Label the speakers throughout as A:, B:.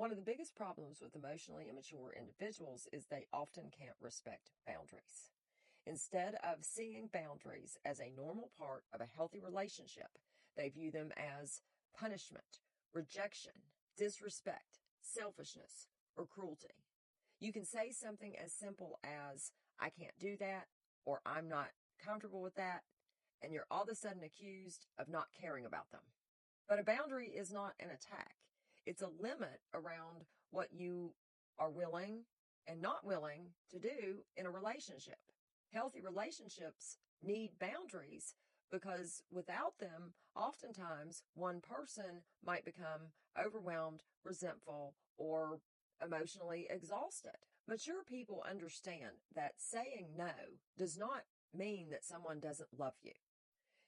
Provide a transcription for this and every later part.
A: One of the biggest problems with emotionally immature individuals is they often can't respect boundaries. Instead of seeing boundaries as a normal part of a healthy relationship, they view them as punishment, rejection, disrespect, selfishness, or cruelty. You can say something as simple as, I can't do that, or I'm not comfortable with that, and you're all of a sudden accused of not caring about them. But a boundary is not an attack. It's a limit around what you are willing and not willing to do in a relationship. Healthy relationships need boundaries because without them, oftentimes one person might become overwhelmed, resentful, or emotionally exhausted. Mature people understand that saying no does not mean that someone doesn't love you.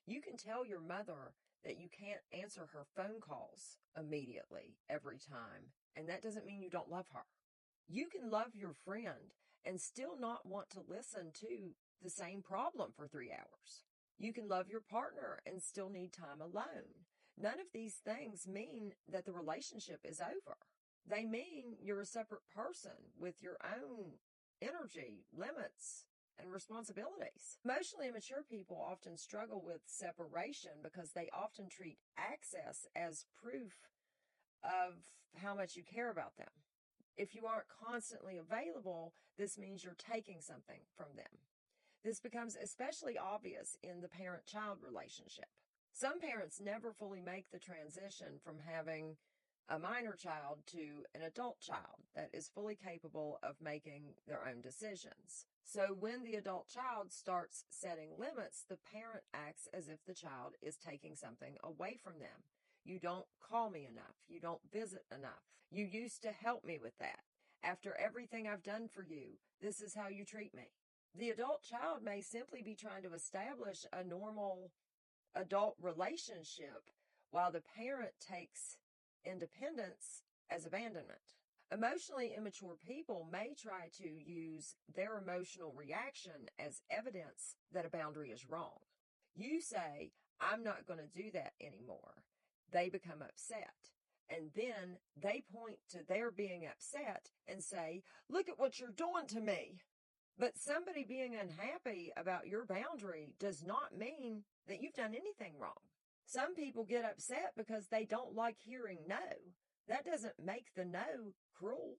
A: You can tell your mother that you can't answer her phone calls immediately every time, and that doesn't mean you don't love her. You can love your friend and still not want to listen to the same problem for 3 hours. You can love your partner and still need time alone. None of these things mean that the relationship is over. They mean you're a separate person with your own energy, limits, and responsibilities. Emotionally immature people often struggle with separation because they often treat access as proof of how much you care about them. If you aren't constantly available, this means you're taking something from them. This becomes especially obvious in the parent-child relationship. Some parents never fully make the transition from having a minor child to an adult child that is fully capable of making their own decisions. So when the adult child starts setting limits, the parent acts as if the child is taking something away from them. You don't call me enough. You don't visit enough. You used to help me with that. After everything I've done for you, this is how you treat me. The adult child may simply be trying to establish a normal adult relationship while the parent takes independence as abandonment. Emotionally immature people may try to use their emotional reaction as evidence that a boundary is wrong. You say, I'm not going to do that anymore. They become upset. And then they point to their being upset and say, look at what you're doing to me. But somebody being unhappy about your boundary does not mean that you've done anything wrong. Some people get upset because they don't like hearing no. That doesn't make the no cruel.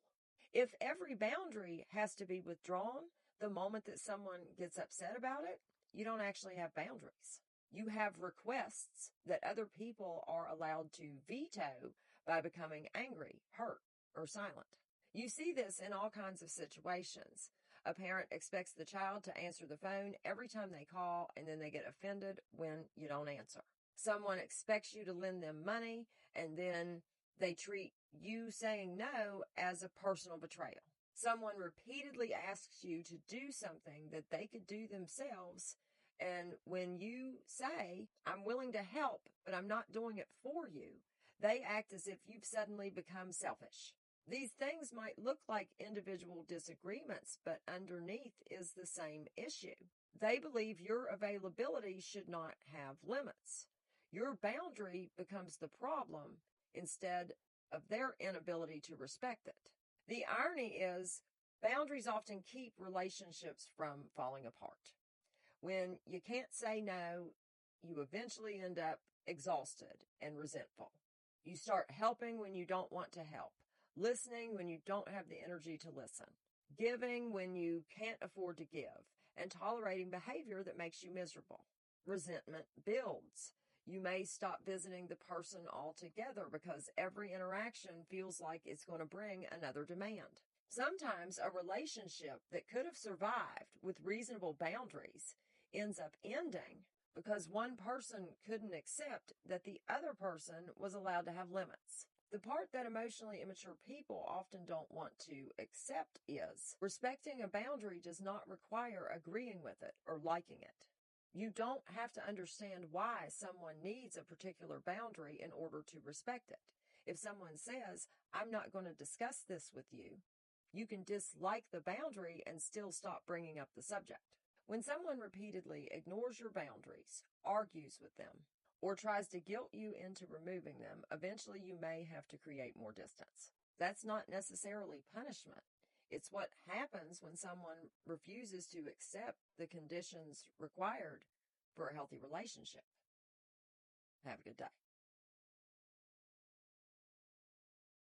A: If every boundary has to be withdrawn the moment that someone gets upset about it, you don't actually have boundaries. You have requests that other people are allowed to veto by becoming angry, hurt, or silent. You see this in all kinds of situations. A parent expects the child to answer the phone every time they call, and then they get offended when you don't answer. Someone expects you to lend them money, and then they treat you saying no as a personal betrayal. Someone repeatedly asks you to do something that they could do themselves, and when you say, I'm willing to help, but I'm not doing it for you, they act as if you've suddenly become selfish. These things might look like individual disagreements, but underneath is the same issue. They believe your availability should not have limits. Your boundary becomes the problem instead of their inability to respect it. The irony is, boundaries often keep relationships from falling apart. When you can't say no, you eventually end up exhausted and resentful. You start helping when you don't want to help, listening when you don't have the energy to listen, giving when you can't afford to give, and tolerating behavior that makes you miserable. Resentment builds. You may stop visiting the person altogether because every interaction feels like it's going to bring another demand. Sometimes a relationship that could have survived with reasonable boundaries ends up ending because one person couldn't accept that the other person was allowed to have limits. The part that emotionally immature people often don't want to accept is respecting a boundary does not require agreeing with it or liking it. You don't have to understand why someone needs a particular boundary in order to respect it. If someone says, I'm not going to discuss this with you, you can dislike the boundary and still stop bringing up the subject. When someone repeatedly ignores your boundaries, argues with them, or tries to guilt you into removing them, eventually you may have to create more distance. That's not necessarily punishment. It's what happens when someone refuses to accept the conditions required for a healthy relationship. Have a good day.